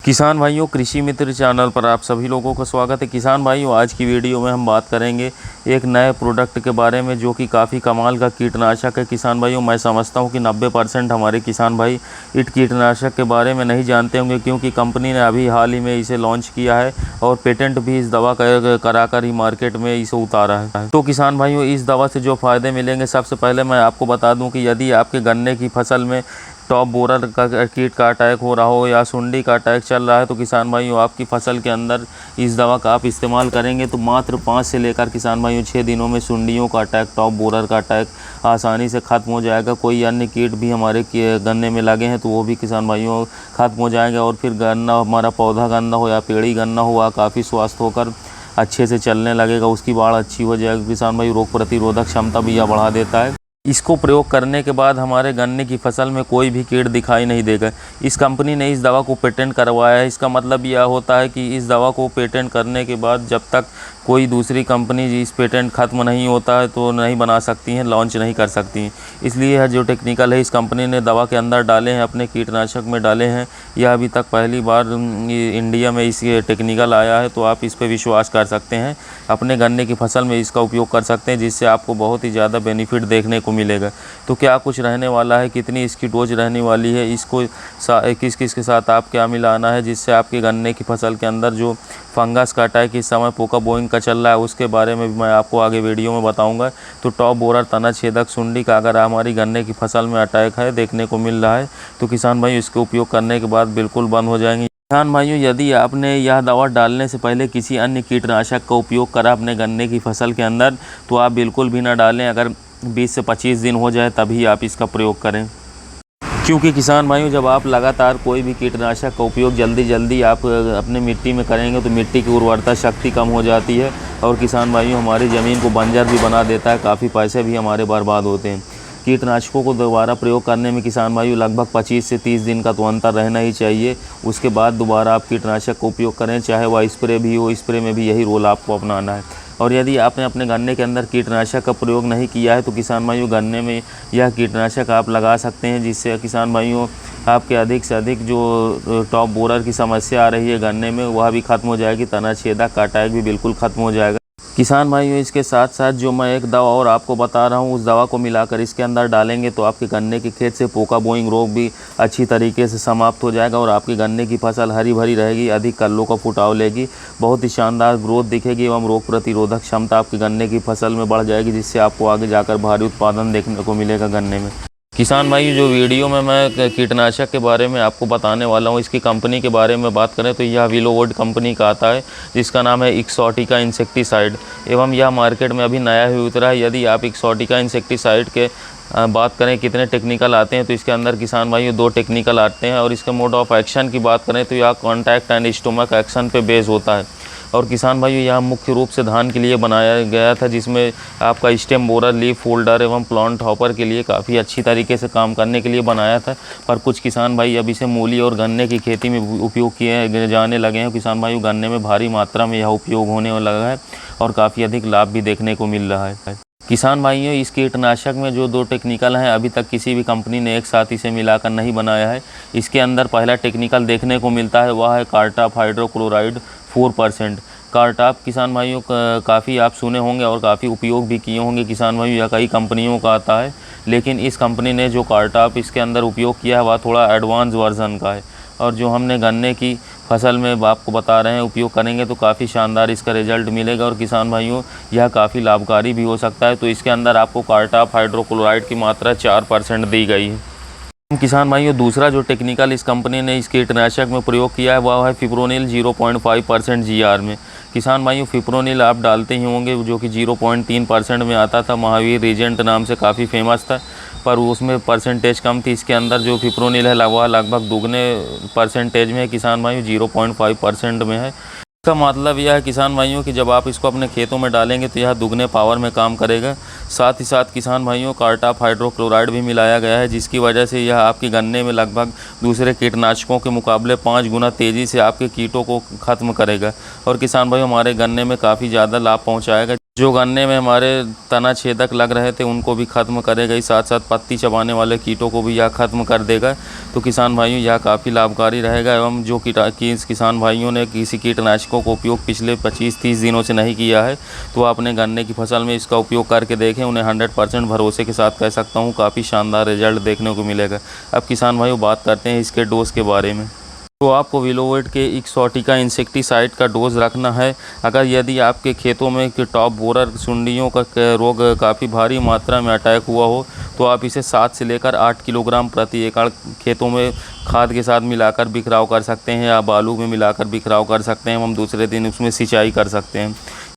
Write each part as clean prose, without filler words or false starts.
किसान भाइयों, कृषि मित्र चैनल पर आप सभी लोगों का स्वागत है। किसान भाइयों, आज की वीडियो में हम बात करेंगे एक नए प्रोडक्ट के बारे में जो कि काफ़ी कमाल का कीटनाशक है। किसान भाइयों, मैं समझता हूं कि 90% हमारे किसान भाई इस कीटनाशक के बारे में नहीं जानते होंगे, क्योंकि कंपनी ने अभी हाल ही में इसे लॉन्च किया है और पेटेंट भी इस दवा कराकर ही मार्केट में इसे उतारा है। तो किसान भाइयों, इस दवा से जो फ़ायदे मिलेंगे, सबसे पहले मैं आपको बता दूँ कि यदि आपके गन्ने की फसल में टॉप बोरर का कीट का अटैक हो रहा हो या सुंडी का अटैक चल रहा है, तो किसान भाइयों आपकी फसल के अंदर इस दवा का आप इस्तेमाल करेंगे तो मात्र 5 से लेकर किसान भाइयों 6 दिनों में सुंडियों का अटैक, टॉप बोरर का अटैक आसानी से ख़त्म हो जाएगा। कोई अन्य कीट भी हमारे गन्ने में लगे हैं तो वो भी किसान भाइयों ख़त्म हो जाएंगे और फिर गन्ना, हमारा पौधा गन्ना हो या पेड़ी गन्ना हुआ, काफ़ी स्वस्थ होकर अच्छे से चलने लगेगा, उसकी बाढ़ अच्छी हो जाएगी। किसान भाई रोग प्रतिरोधक क्षमता भी यह बढ़ा देता है। इसको प्रयोग करने के बाद हमारे गन्ने की फसल में कोई भी कीट दिखाई नहीं देगा। इस कंपनी ने इस दवा को पेटेंट करवाया है। इसका मतलब यह होता है कि इस दवा को पेटेंट करने के बाद जब तक कोई दूसरी कंपनी इस पेटेंट ख़त्म नहीं होता है तो नहीं बना सकती हैं, लॉन्च नहीं कर सकती हैं। इसलिए यह जो टेक्निकल है इस कंपनी ने दवा के अंदर डाले हैं, अपने कीटनाशक में डाले हैं, यह अभी तक पहली बार इंडिया में इस टेक्निकल आया है। तो आप इस पर विश्वास कर सकते हैं, अपने गन्ने की फसल में इसका उपयोग कर सकते हैं, जिससे आपको बहुत ही ज़्यादा बेनिफिट देखने को मिलेगा। तो क्या कुछ रहने वाला है, कितनी इसकी डोज रहने वाली है, इसको किस किस के साथ आप क्या मिलाना है, जिससे आपके गन्ने की फसल के अंदर जो फंगस का अटैक इस समय पोका बोइंग का चल रहा है उसके बारे में भी मैं आपको आगे वीडियो में बताऊंगा। तो टॉप बोरर, तना छेदक, सुंडी का अगर हमारी गन्ने की फसल में अटैक है, देखने को मिल रहा है, तो किसान भाई इसके उपयोग करने के बाद बिल्कुल बंद हो जाएंगे। किसान भाइयों, यदि आपने यह दवा डालने से पहले किसी अन्य कीटनाशक का उपयोग करा अपने गन्ने की फसल के अंदर, तो आप बिल्कुल भी ना डालें। अगर 20 से 25 दिन हो जाए तभी आप इसका प्रयोग करें, क्योंकि किसान भाइयों जब आप लगातार कोई भी कीटनाशक का उपयोग जल्दी आप अपने मिट्टी में करेंगे तो मिट्टी की उर्वरता शक्ति कम हो जाती है और किसान भाइयों हमारी ज़मीन को बंजर भी बना देता है, काफ़ी पैसे भी हमारे बर्बाद होते हैं। कीटनाशकों को दोबारा प्रयोग करने में किसान भाइयों लगभग 25 से 30 दिन का तो अंतर रहना ही चाहिए। उसके बाद दोबारा आप कीटनाशक का उपयोग करें, चाहे वह स्प्रे भी हो, स्प्रे में भी यही रोल आपको अपनाना है। और यदि आपने अपने गन्ने के अंदर कीटनाशक का प्रयोग नहीं किया है तो किसान भाइयों गन्ने में यह कीटनाशक आप लगा सकते हैं, जिससे किसान भाइयों आपके अधिक से अधिक जो टॉप बोरर की समस्या आ रही है गन्ने में वह भी ख़त्म हो जाएगी, तना छेदक का अटैक भी बिल्कुल ख़त्म हो जाएगा। किसान भाइयों, इसके साथ साथ जो मैं एक दवा और आपको बता रहा हूँ, उस दवा को मिलाकर इसके अंदर डालेंगे तो आपके गन्ने के खेत से पोका बोइंग रोग भी अच्छी तरीके से समाप्त हो जाएगा और आपकी गन्ने की फसल हरी भरी रहेगी, अधिक कल्लों का फुटाव लेगी, बहुत ही शानदार ग्रोथ दिखेगी एवं रोग प्रतिरोधक क्षमता आपकी गन्ने की फसल में बढ़ जाएगी, जिससे आपको आगे जाकर भारी उत्पादन देखने को मिलेगा गन्ने में। किसान भाई, जो वीडियो में मैं कीटनाशक के बारे में आपको बताने वाला हूँ, इसकी कंपनी के बारे में बात करें तो यह विलोवुड कंपनी का आता है, जिसका नाम है एक्सोटिका इंसेक्टिसाइड, एवं यह मार्केट में अभी नया ही उतरा है। यदि आप एक्सोटिका इंसेक्टिसाइड के बात करें कितने टेक्निकल आते हैं तो इसके अंदर किसान भाइयों 2 टेक्निकल आते हैं और इसके मोड ऑफ एक्शन की बात करें तो यह कॉन्टैक्ट एंड स्टोमक एक्शन पे बेस होता है। और किसान भाइयों यह मुख्य रूप से धान के लिए बनाया गया था, जिसमें आपका स्टेम बोरर, लीफ फोल्डर एवं प्लांट हॉपर के लिए काफ़ी अच्छी तरीके से काम करने के लिए बनाया था। पर कुछ किसान भाई अब इसे मूली और गन्ने की खेती में उपयोग किए जाने लगे हैं। किसान भाइयों गन्ने में भारी मात्रा में यह उपयोग होने लगा है और काफ़ी अधिक लाभ भी देखने को मिल रहा है। किसान भाइयों, इस कीटनाशक में जो 2 टेक्निकल हैं अभी तक किसी भी कंपनी ने एक साथ इसे मिलाकर नहीं बनाया है। इसके अंदर पहला टेक्निकल देखने को मिलता है वह है कार्टाप हाइड्रोक्लोराइड 4%। कार्टाप किसान भाइयों काफ़ी आप सुने होंगे और काफ़ी उपयोग भी किए होंगे किसान भाइयों, यह कई कंपनियों का आता है, लेकिन इस कंपनी ने जो कार्टाप इसके अंदर उपयोग किया है वह थोड़ा एडवांस वर्जन का है। और जो हमने गन्ने की फसल में आपको बता रहे हैं उपयोग करेंगे तो काफ़ी शानदार इसका रिजल्ट मिलेगा और किसान भाइयों यह काफ़ी लाभकारी भी हो सकता है। तो इसके अंदर आपको कार्टाप हाइड्रोक्लोराइड की मात्रा 4% दी गई है। किसान भाइयों, दूसरा जो टेक्निकल इस कंपनी ने इस कीटनाशक में प्रयोग किया है वह है फिप्रोनिल 0.5% GR में। किसान भाइयों, फिप्रोनिल आप डालते ही होंगे, जो कि 0.3% में आता था, महावीर रीजेंट नाम से काफ़ी फेमस था, पर उसमें परसेंटेज कम थी। इसके अंदर जो फिप्रोनिल है वह लगभग दुगने परसेंटेज में है, किसान भाइयों 0.5% में है। इसका मतलब यह है किसान भाइयों कि जब आप इसको अपने खेतों में डालेंगे तो यह दुगने पावर में काम करेगा। साथ ही साथ किसान भाइयों कार्टाप हाइड्रोक्लोराइड भी मिलाया गया है, जिसकी वजह से यह आपके गन्ने में लगभग दूसरे कीटनाशकों के मुकाबले 5 गुना तेज़ी से आपके कीटों को ख़त्म करेगा और किसान भाइयों हमारे गन्ने में काफ़ी ज़्यादा लाभ पहुँचाएगा। जो गन्ने में हमारे तना छेदक लग रहे थे उनको भी ख़त्म करेगा, ही साथ साथ पत्ती चबाने वाले कीटों को भी यह ख़त्म कर देगा। तो किसान भाइयों यह काफ़ी लाभकारी रहेगा। एवं जो किसान भाइयों ने किसी कीटनाशकों का उपयोग पिछले 25-30 दिनों से नहीं किया है तो अपने गन्ने की फसल में इसका उपयोग करके देखें। उन्हें 100% भरोसे के साथ कह सकता हूँ काफ़ी शानदार रिजल्ट देखने को मिलेगा। अब किसान भाइयों बात करते हैं इसके डोज़ के बारे में। तो आपको विलोवेट के एक्सोटिका इंसेक्टिसाइड का डोज रखना है। अगर यदि आपके खेतों में टॉप बोरर सुंडियों का रोग काफ़ी भारी मात्रा में अटैक हुआ हो तो आप इसे 7 से लेकर 8 किलोग्राम प्रति एकड़ खेतों में खाद के साथ मिलाकर बिखराव कर सकते हैं या बालू में मिलाकर बिखराव कर सकते हैं। हम दूसरे दिन उसमें सिंचाई कर सकते हैं।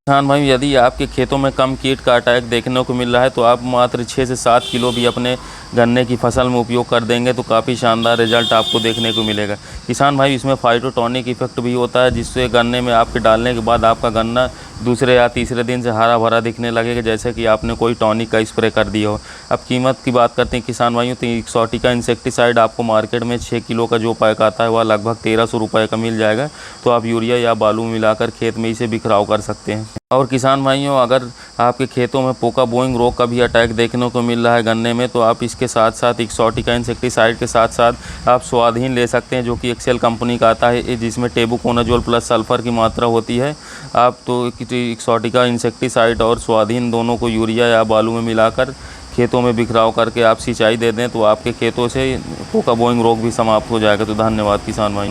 किसान भाई यदि आपके खेतों में कम कीट का अटैक देखने को मिल रहा है तो आप मात्र 6 से 7 किलो भी अपने गन्ने की फसल में उपयोग कर देंगे तो काफ़ी शानदार रिजल्ट आपको देखने को मिलेगा। किसान भाई इसमें फाइटोटॉनिक इफेक्ट भी होता है जिससे गन्ने में आपके डालने के बाद आपका गन्ना दूसरे या तीसरे दिन से हरा भरा दिखने लगेगा, जैसे कि आपने कोई टॉनिक का स्प्रे कर दिया हो। अब कीमत की बात करते हैं किसान भाइयों तो एक्सोटिका इंसेक्टिसाइड आपको मार्केट में 6 किलो का जो पैक आता है वह लगभग 1300 रुपये का मिल जाएगा। तो आप यूरिया या बालू मिलाकर खेत में इसे बिखराव कर सकते हैं। और किसान भाइयों अगर आपके खेतों में पोका बोइंग रोग का भी अटैक देखने को मिल रहा है गन्ने में तो आप इसके साथ साथ एक्सोटिका इंसेक्टिसाइड के साथ साथ आप स्वाधीन ले सकते हैं जो कि एक्सेल कंपनी का आता है जिसमें टेबुकोनाजोल प्लस सल्फ़र की मात्रा होती है। आप तो एक्सोटिका इंसेक्टिसाइड और स्वाधीन दोनों को यूरिया या बालू में मिलाकर खेतों में बिखराव करके आप सिंचाई दे दें तो आपके खेतों से पोका बोइंग रोग भी समाप्त हो जाएगा। तो धन्यवाद किसान भाई।